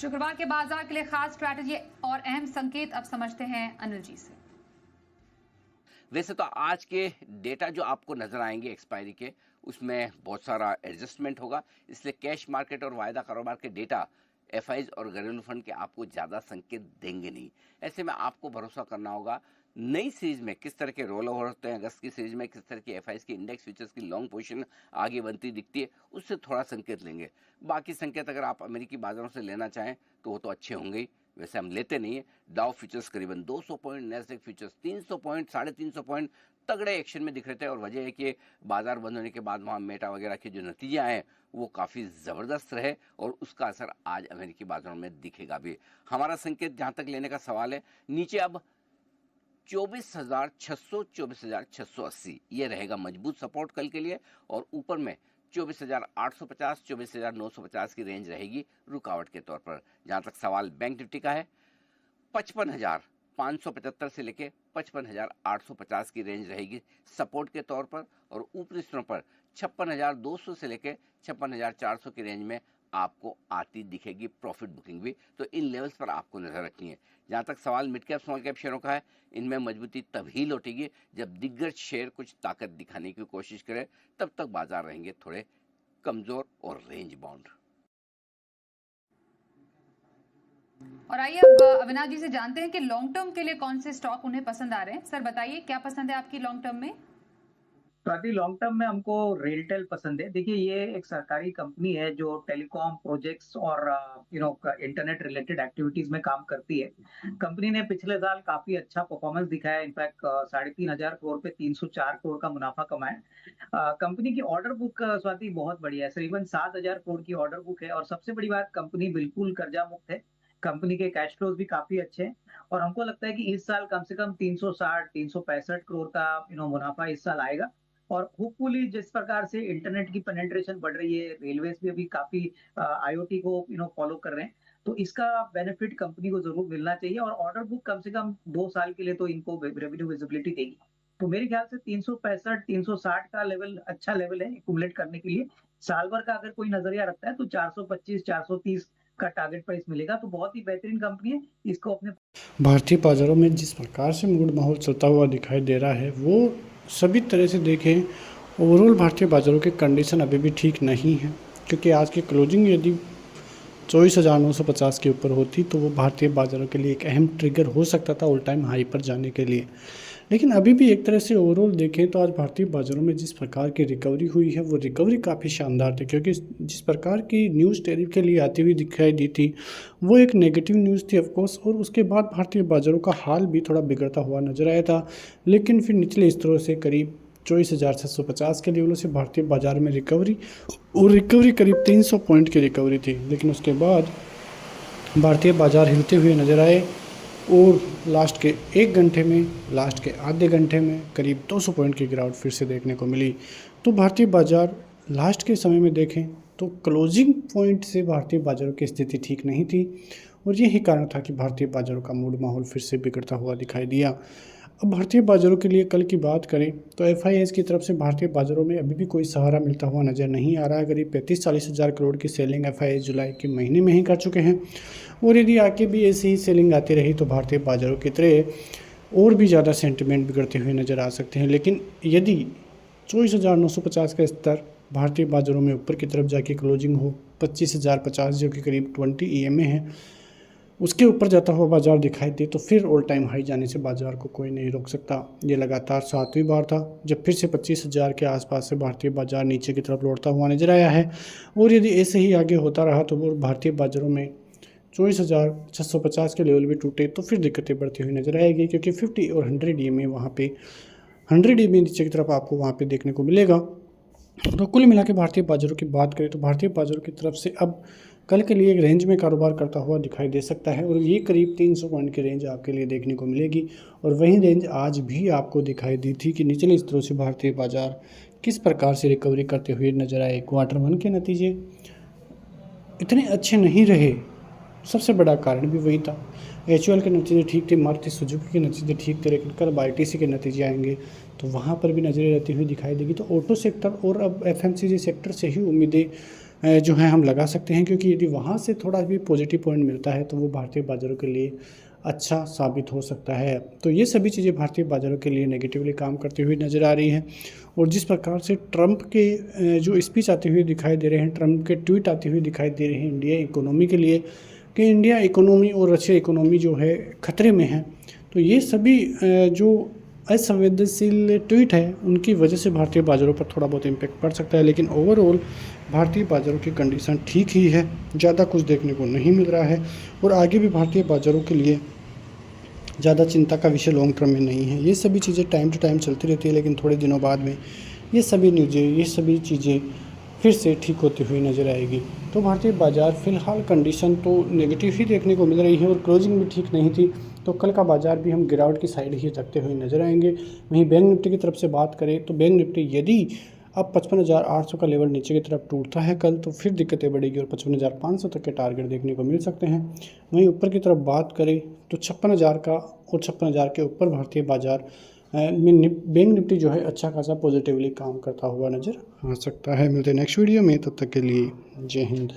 शुक्रवार के बाजार के लिए खास स्ट्रैटेजी और अहम संकेत अब समझते हैं अनिल जी से। वैसे तो आज के डेटा जो आपको नजर आएंगे एक्सपायरी के, उसमें बहुत सारा एडजस्टमेंट होगा, इसलिए कैश मार्केट और वायदा कारोबार के डेटा एफआईज और घरेलू फंड के आपको ज्यादा संकेत देंगे नहीं। ऐसे में आपको भरोसा करना होगा नई सीरीज में किस तरह के रोल ओवर होते हैं, अगस्त की सीरीज में किस तरह की एफआईज की इंडेक्स फ्यूचर्स की लॉन्ग पोजीशन आगे बनती दिखती है, उससे थोड़ा संकेत लेंगे। बाकी संकेत अगर आप अमेरिकी बाजारों से लेना चाहें तो वो तो अच्छे होंगे ही, वैसे हम लेते नहीं है। डाउ फ्यूचर्स करीबन 200 point, Nasdaq futures 300 point, 350 point तगड़े एक्शन में दिख रहे थे, और वजह है कि बाजार बंद होने के बाद वहां मेटा वगैरह के जो नतीजे आए वो काफी जबरदस्त रहे, और उसका असर आज अमेरिकी बाजारों में दिखेगा भी। हमारा संकेत जहां तक लेने का सवाल है, नीचे अब 24,600 24,680 ये रहेगा मजबूत सपोर्ट कल के लिए, और ऊपर में 24,850 24,950 की रेंज रहेगी रुकावट के तौर पर। जहां तक सवाल बैंक निफ्टी का है, 55,575 से लेके 55,850 की रेंज रहेगी सपोर्ट के तौर पर, और ऊपरी स्तरों पर 56,200 से लेके 56,400 की रेंज में आपको आती दिखेगी प्रॉफिट बुकिंग भी। तो इन लेवल्स पर आपको नजर रखनी है। जहां तक सवाल मिड कैप स्मॉल कैप शेयरों का है, इनमें मजबूती तभी लौटेगी जब दिग्गज शेयर कुछ ताकत दिखाने की कोशिश करे, तब तक बाजार रहेंगे थोड़े कमजोर और रेंज बाउंड। और आइए अब अविनाश जी से जानते हैं कि लॉन्ग टर्म के लिए कौन से स्टॉक उन्हें पसंद आ रहे हैं। सर बताइए, क्या पसंद है आपकी लॉन्ग टर्म में? स्वाति, लॉन्ग टर्म में हमको रेलटेल पसंद है। देखिए, ये एक सरकारी कंपनी है जो टेलीकॉम प्रोजेक्ट्स और इंटरनेट रिलेटेड एक्टिविटीज में काम करती है। कंपनी ने पिछले साल काफी अच्छा परफॉर्मेंस दिखाया, इनफैक्ट 3,500 करोड़ पे 304 करोड़ का मुनाफा कमाया। कंपनी की ऑर्डर बुक स्वाति बहुत बढ़िया है, करीबन 7,000 करोड़ की ऑर्डर बुक है, और सबसे बड़ी बात, कंपनी बिल्कुल कर्जा मुक्त है। कंपनी के कैश फ्लोज भी काफी अच्छे हैं, और हमको लगता है कि इस साल कम से कम 360 365 करोड़ का मुनाफा इस साल आएगा। और होपफुली जिस प्रकार से इंटरनेट की पेनिट्रेशन बढ़ रही है, रेलवेज भी अभी काफी आईओटी को फॉलो कर रहे हैं, तो इसका बेनिफिट कंपनी को जरूर मिलना चाहिए। और ऑर्डर बुक कम से कम 2 साल के लिए तो इनको रेवेन्यू विजिबिलिटी देगी। तो मेरे ख्याल से 365 360 का लेवल अच्छा लेवल है एक्यूमुलेट करने के लिए। साल भर का अगर कोई नजरिया रखता है तो 425 430 का टारगेट प्राइस मिलेगा। तो बहुत ही बेहतरीन कंपनी है, इसको अपने भारतीय बाजारों में जिस प्रकार से मूड माहौल चलता हुआ दिखाई दे रहा है, वो सभी तरह से देखें ओवरऑल भारतीय बाजारों की कंडीशन अभी भी ठीक नहीं है, क्योंकि आज की क्लोजिंग यदि 24,950 के ऊपर होती तो वो भारतीय बाजारों के लिए एक अहम ट्रिगर हो सकता था ऑल टाइम हाई पर जाने के लिए। लेकिन अभी भी एक तरह से ओवरऑल देखें तो आज भारतीय बाजारों में जिस प्रकार की रिकवरी हुई है, वो रिकवरी काफ़ी शानदार थी, क्योंकि जिस प्रकार की न्यूज़ टैरिफ के लिए आती हुई दिखाई दी थी वो एक नेगेटिव न्यूज़ थी ऑफकोर्स, और उसके बाद भारतीय बाजारों का हाल भी थोड़ा बिगड़ता हुआ नजर आया था। लेकिन फिर निचले स्तरों से करीब 24,650 के लेवलों से भारतीय बाजार में रिकवरी, और रिकवरी करीब 300 पॉइंट की रिकवरी थी। लेकिन उसके बाद भारतीय बाजार हिलते हुए नजर आए, और लास्ट के 1 घंटे में, लास्ट के आधे घंटे में करीब 200 पॉइंट की गिरावट फिर से देखने को मिली। तो भारतीय बाजार लास्ट के समय में देखें तो क्लोजिंग पॉइंट से भारतीय बाजारों की स्थिति ठीक नहीं थी, और यही कारण था कि भारतीय बाजारों का मूड माहौल फिर से बिगड़ता हुआ दिखाई दिया। अब भारतीय बाजारों के लिए कल की बात करें तो एफआईआईज की तरफ से भारतीय बाजारों में अभी भी कोई सहारा मिलता हुआ नज़र नहीं आ रहा है। करीब 35-40 हज़ार करोड़ की सेलिंग एफआईआईज जुलाई के महीने में ही कर चुके हैं, और यदि आगे भी ऐसी ही सेलिंग आती रही तो भारतीय बाजारों की तरह और भी ज़्यादा सेंटिमेंट बिगड़ते हुए नज़र आ सकते हैं। लेकिन यदि 24,950 का स्तर भारतीय बाजारों में ऊपर की तरफ जाके क्लोजिंग हो 25,050, जो कि करीब 20 ईएमए है, उसके ऊपर जाता हुआ बाजार दिखाई दे तो फिर ऑल टाइम हाई जाने से बाजार को कोई नहीं रोक सकता। ये लगातार 7वीं बार था जब फिर से 25,000 के आसपास से भारतीय बाजार नीचे की तरफ लौटता हुआ नजर आया है, और यदि ऐसे ही आगे होता रहा तो वो भारतीय बाजारों में 24,650 के लेवल भी टूटे तो फिर दिक्कतें बढ़ती हुई नजर आएगी, क्योंकि 50 और 100 ईएमए वहाँ पे 100 ईएमए नीचे की तरफ आपको वहाँ पे देखने को मिलेगा। तो कुल मिला के भारतीय बाजारों की बात करें तो भारतीय बाजारों की तरफ से अब कल के लिए एक रेंज में कारोबार करता हुआ दिखाई दे सकता है, और ये करीब 300 पॉइंट की रेंज आपके लिए देखने को मिलेगी। और वही रेंज आज भी आपको दिखाई दी थी कि निचले स्तरों से भारतीय बाजार किस प्रकार से रिकवरी करते हुए नजर आए। Q1 के नतीजे इतने अच्छे नहीं रहे, सबसे बड़ा कारण भी वही था। HUL के नतीजे ठीक थे, मारुति सुजुकी के नतीजे ठीक थे, लेकिन कल ITC के नतीजे आएंगे तो वहाँ पर भी नजरें रहती हुई दिखाई देगी। तो ऑटो सेक्टर और अब FMCG सेक्टर से ही उम्मीदें जो है हम लगा सकते हैं, क्योंकि यदि वहाँ से थोड़ा भी पॉजिटिव पॉइंट मिलता है तो वो भारतीय बाज़ारों के लिए अच्छा साबित हो सकता है। तो ये सभी चीज़ें भारतीय बाज़ारों के लिए नेगेटिवली काम करती हुई नज़र आ रही हैं। और जिस प्रकार से ट्रंप के जो स्पीच आते हुए दिखाई दे रहे हैं, ट्रंप के ट्वीट आते हुए दिखाई दे रहे हैं इंडिया इकोनॉमी के लिए, कि इंडिया इकोनॉमी और रशिया इकोनॉमी जो है खतरे में है, तो ये सभी जो असंवेदनशील ट्वीट है उनकी वजह से भारतीय बाज़ारों पर थोड़ा बहुत इम्पैक्ट पड़ सकता है। लेकिन ओवरऑल भारतीय बाज़ारों की कंडीशन ठीक ही है, ज़्यादा कुछ देखने को नहीं मिल रहा है और आगे भी भारतीय बाज़ारों के लिए ज़्यादा चिंता का विषय लॉन्ग टर्म में नहीं है। ये सभी चीज़ें टाइम टू टाइम चलती रहती है, लेकिन थोड़े दिनों बाद में ये सभी चीज़ें फिर से ठीक होती हुई नज़र आएगी। तो भारतीय बाज़ार फ़िलहाल कंडीशन तो नेगेटिव ही देखने को मिल रही है और क्लोजिंग भी ठीक नहीं थी, तो कल का बाज़ार भी हम गिरावट की साइड ही रखते हुए नज़र आएंगे। वहीं बैंक निफ्टी की तरफ से बात करें तो बैंक निफ्टी यदि अब 55,800 का लेवल नीचे की तरफ टूटता है कल, तो फिर दिक्कतें बढ़ेगी और 55,500 तक के टारगेट देखने को मिल सकते हैं। वहीं ऊपर की तरफ बात करें तो 56,000 का और 56,000 के ऊपर भारतीय बाज़ार में बैंक निफ्टी जो है अच्छा खासा पॉजिटिवली काम करता हुआ नज़र आ सकता है। मिलते हैं नेक्स्ट वीडियो में, तब तक के लिए जय हिंद।